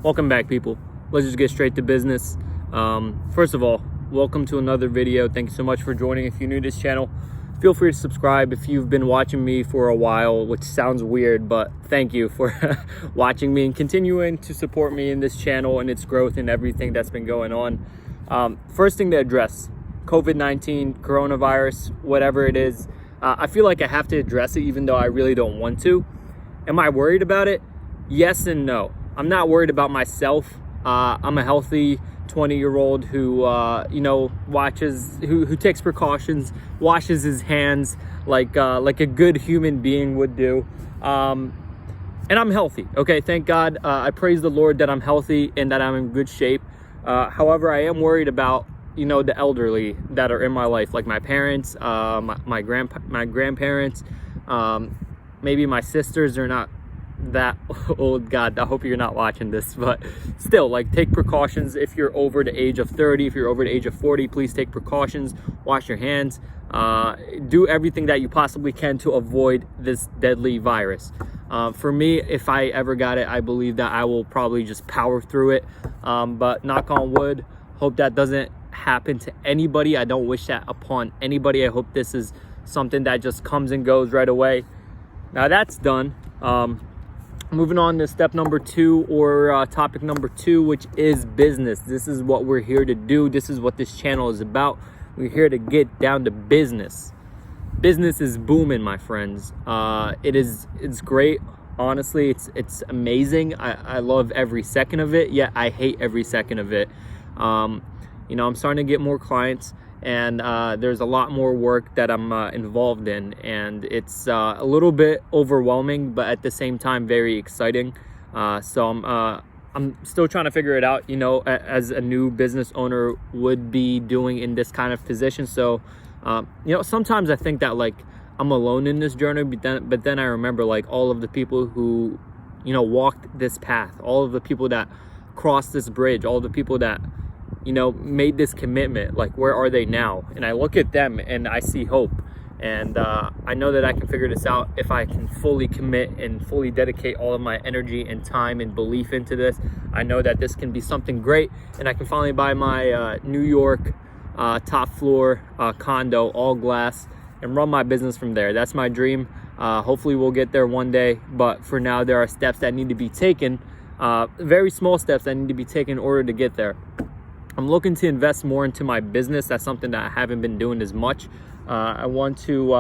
Welcome back, people. Let's just get straight to business. First of all, welcome to another video. Thank you so much for joining. If you're new to this channel, feel free to subscribe. If you've been watching me for a while, which sounds weird, but thank you for watching me and continuing to support me in this channel and its growth and everything that's been going on. First thing to address, COVID-19, coronavirus, whatever it is. I feel like I have to address it even though I really don't want to. Am I worried about it? Yes and no. I'm not worried about myself. I'm a healthy 20-year-old who, who takes precautions, washes his hands like a good human being would do. And I'm healthy, okay? Thank God. I praise the Lord that I'm healthy and that I'm in good shape. However, I am worried about, the elderly that are in my life, like my parents, my grandparents, maybe my sisters are not that old. God, I hope you're not watching this, but still, like, take precautions. If you're over the age of 30, if you're over the age of 40, please take precautions, wash your hands, do everything that you possibly can to avoid this deadly virus. For me, if I ever got it, I believe that I will probably just power through it, but knock on wood, hope that doesn't happen to anybody. I don't wish that upon anybody. I hope this is something that just comes and goes right away. Now that's done. Moving on to step number 2, or topic number 2, which is business. This is what we're here to do. This is what this channel is about. We're here to get down to business. Business is booming, my friends. It's great. Honestly, it's amazing. I love every second of it, yet I hate every second of it. I'm starting to get more clients, and there's a lot more work that I'm involved in, and it's a little bit overwhelming, but at the same time very exciting. So I'm still trying to figure it out, as a new business owner would be doing in this kind of position. So sometimes I think that, like, I'm alone in this journey, but then I remember, like, all of the people who walked this path, all of the people that crossed this bridge, all of the people that made this commitment. Like, where are they now? And I look at them and I see hope, and I know that I can figure this out if I can fully commit and fully dedicate all of my energy and time and belief into this. I know that this can be something great, and I can finally buy my New York top floor condo, all glass, and run my business from there. That's my dream. Hopefully we'll get there one day, but for now there are steps that need to be taken, very small steps that need to be taken in order to get there. I'm looking to invest more into my business. That's something that I haven't been doing as much. I want to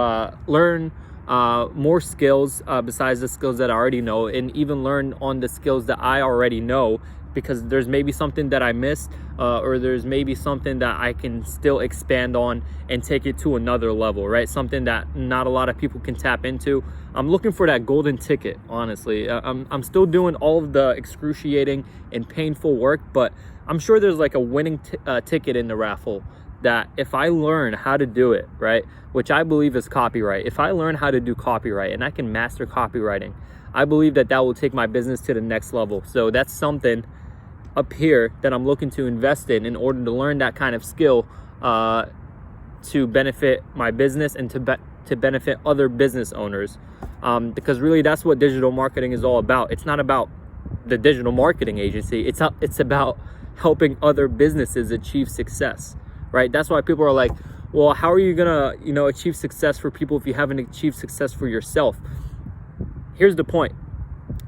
learn more skills besides the skills that I already know, and even learn on the skills that I already know, because there's maybe something that I missed, or there's maybe something that I can still expand on and take it to another level, right? Something that not a lot of people can tap into. I'm looking for that golden ticket, honestly. I'm still doing all of the excruciating and painful work, but I'm sure there's like a winning ticket in the raffle, that if I learn how to do it, right, which I believe is copyright. If I learn how to do copyright and I can master copywriting, I believe that will take my business to the next level. So that's something up here that I'm looking to invest in order to learn that kind of skill, to benefit my business and to benefit other business owners, because really that's what digital marketing is all about. It's not about the digital marketing agency. It's about helping other businesses achieve success, right? That's why people are like, well, how are you gonna achieve success for people if you haven't achieved success for yourself? Here's the point.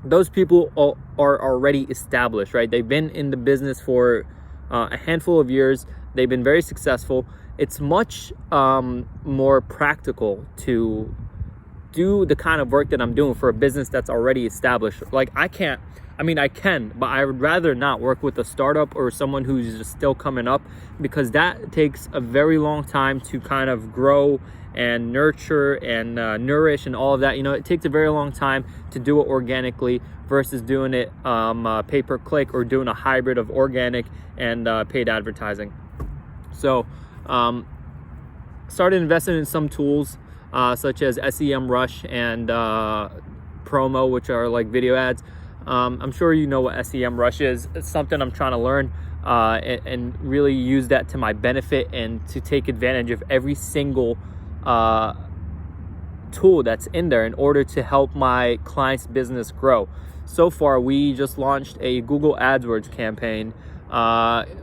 Those people are already established, right? They've been in the business for a handful of years. They've been very successful. It's much more practical to do the kind of work that I'm doing for a business that's already established. Like, I can, but I would rather not work with a startup or someone who's just still coming up, because that takes a very long time to kind of grow and nurture and nourish and all of that. It takes a very long time to do it organically versus doing it pay-per-click, or doing a hybrid of organic and paid advertising. So started investing in some tools such as SEMrush and Promo, which are like video ads. I'm sure you know what SEMrush is. It's something I'm trying to learn and really use that to my benefit, and to take advantage of every single tool that's in there in order to help my client's business grow. so far, we just launched a Google AdWords campaign.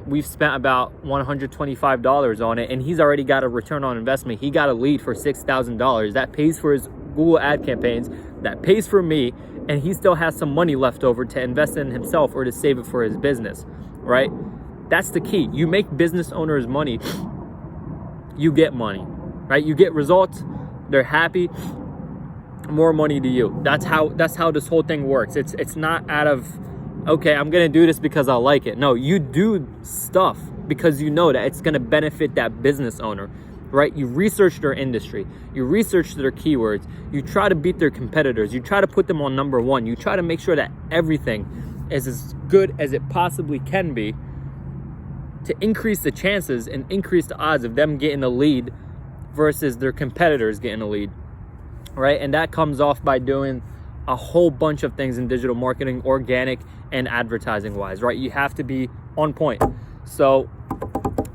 We've spent about $125 on it, and he's already got a return on investment. He got a lead for $6,000. That pays for his Google ad campaigns, that pays for me, and he still has some money left over to invest in himself or to save it for his business, right? That's the key. You make business owners money, you get money, right? You get results, they're happy, more money to you. That's how this whole thing works. It's not out of, okay, I'm gonna do this because I like it. No, you do stuff because you know that it's gonna benefit that business owner, right? You research their industry, you research their keywords, you try to beat their competitors, you try to put them on number one, you try to make sure that everything is as good as it possibly can be to increase the chances and increase the odds of them getting a lead versus their competitors getting a lead, right? And that comes off by doing a whole bunch of things in digital marketing, organic and advertising wise, right? You have to be on point. So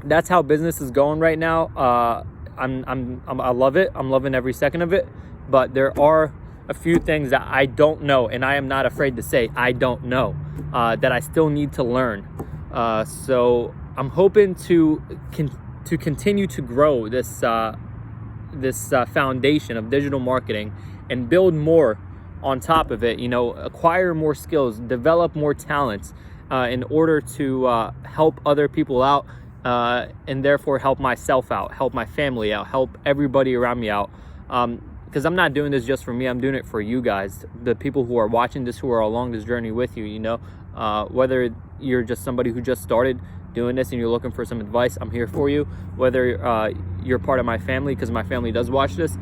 that's how business is going right now. I love it. I'm loving every second of it, but there are a few things that I don't know, and I am not afraid to say I don't know, that I still need to learn. So I'm hoping to continue to grow this foundation of digital marketing and build more on top of it, acquire more skills, develop more talents, in order to help other people out, and therefore help myself out, help my family out, help everybody around me out. Because I'm not doing this just for me, I'm doing it for you guys, the people who are watching this, who are along this journey with you, whether you're just somebody who just started doing this and you're looking for some advice, I'm here for you. Whether you're part of my family, because my family does watch this,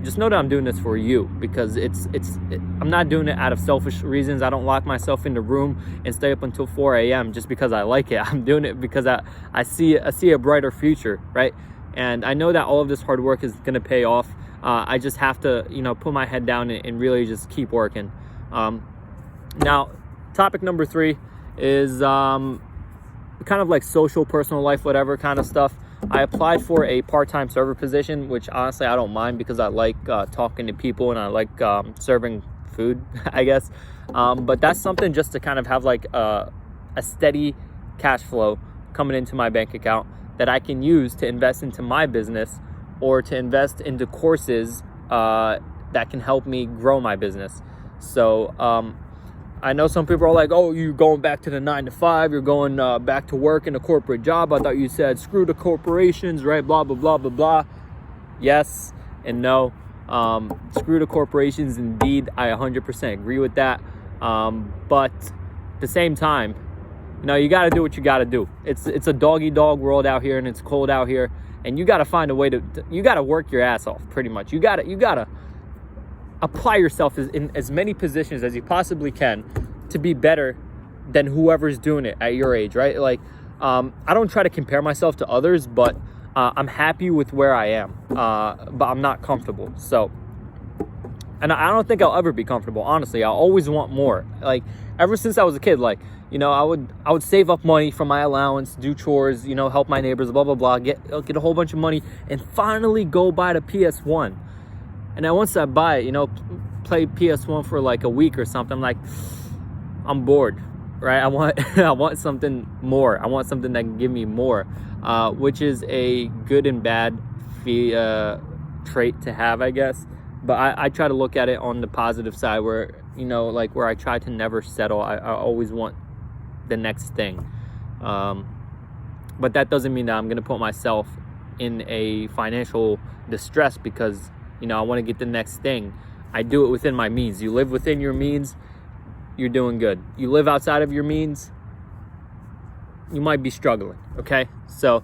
just know that I'm doing this for you, because I'm not doing it out of selfish reasons. I don't lock myself in the room and stay up until 4 a.m. just because I like it. I'm doing it because I see a brighter future, right? And I know that all of this hard work is going to pay off. I just have to, put my head down and really just keep working. Now, topic number 3 is kind of like social, personal life, whatever kind of stuff. I applied for a part-time server position, which honestly I don't mind, because I like talking to people and I like serving food, I guess. But that's something just to kind of have like a steady cash flow coming into my bank account that I can use to invest into my business or to invest into courses that can help me grow my business. So I know some people are like, oh, you're going back to the 9 to 5, you're going back to work in a corporate job. I thought you said screw the corporations, right? Blah, blah, blah, blah, blah. Yes and no. Screw the corporations, indeed. I 100% agree with that. But at the same time, you got to do what you got to do. It's a dog-eat-dog world out here, and it's cold out here. And you got to find a way you got to work your ass off, pretty much. You got to apply yourself in as many positions as you possibly can to be better than whoever's doing it at your age, right? Like, I don't try to compare myself to others, but I'm happy with where I am, but I'm not comfortable. So, and I don't think I'll ever be comfortable, honestly. I always want more. Like, ever since I was a kid, like, I would save up money from my allowance, do chores, help my neighbors, blah, blah, blah, get a whole bunch of money, and finally go buy the PS1. And then once I buy it, play PS1 for like a week or something, I'm like, I'm bored, right? I want something more. I want something that can give me more, which is a good and bad trait to have, I guess. But I try to look at it on the positive side, where, where I try to never settle. I always want the next thing. But that doesn't mean that I'm going to put myself in a financial distress because, I want to get the next thing. I do it within my means. You live within your means, you're doing good. You live outside of your means, you might be struggling, okay? So,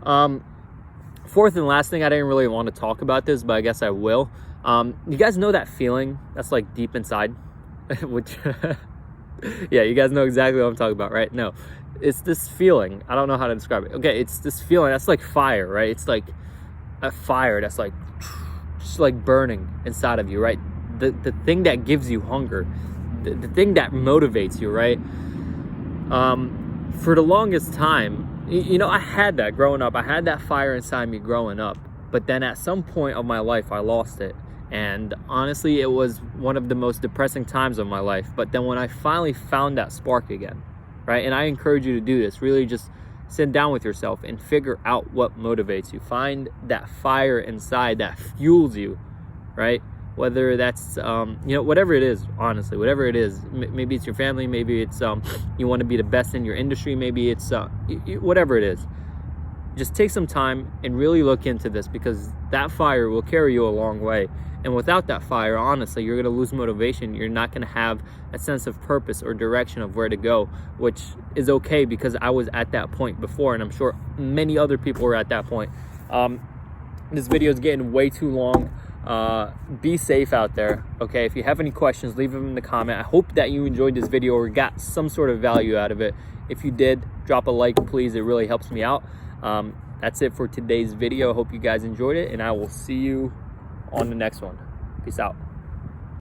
fourth and last thing, I didn't really want to talk about this, but I guess I will. You guys know that feeling that's like deep inside? Which, yeah, you guys know exactly what I'm talking about, right? No, it's this feeling. I don't know how to describe it. Okay, it's this feeling that's like fire, right? It's like a fire that's like just like burning inside of you, right? The thing that gives you hunger, the thing that motivates you, right? For the longest time, I had that growing up. I had that fire inside me growing up, but then at some point of my life, I lost it. And honestly, it was one of the most depressing times of my life. But then when I finally found that spark again, right? And I encourage you to do this, really just sit down with yourself and figure out what motivates you. Find that fire inside that fuels you, right? Whether that's, whatever it is, honestly, whatever it is, maybe it's your family, maybe it's, you want to be the best in your industry, maybe it's, whatever it is. Just take some time and really look into this, because that fire will carry you a long way. And without that fire, honestly, you're going to lose motivation. You're not going to have a sense of purpose or direction of where to go, which is okay, because I was at that point before, and I'm sure many other people were at that point. This video is getting way too long. Be safe out there, okay? If you have any questions, leave them in the comment. I hope that you enjoyed this video or got some sort of value out of it. If you did, drop a like, please. It really helps me out. That's it for today's video. I hope you guys enjoyed it, and I will see you on the next one. Peace out.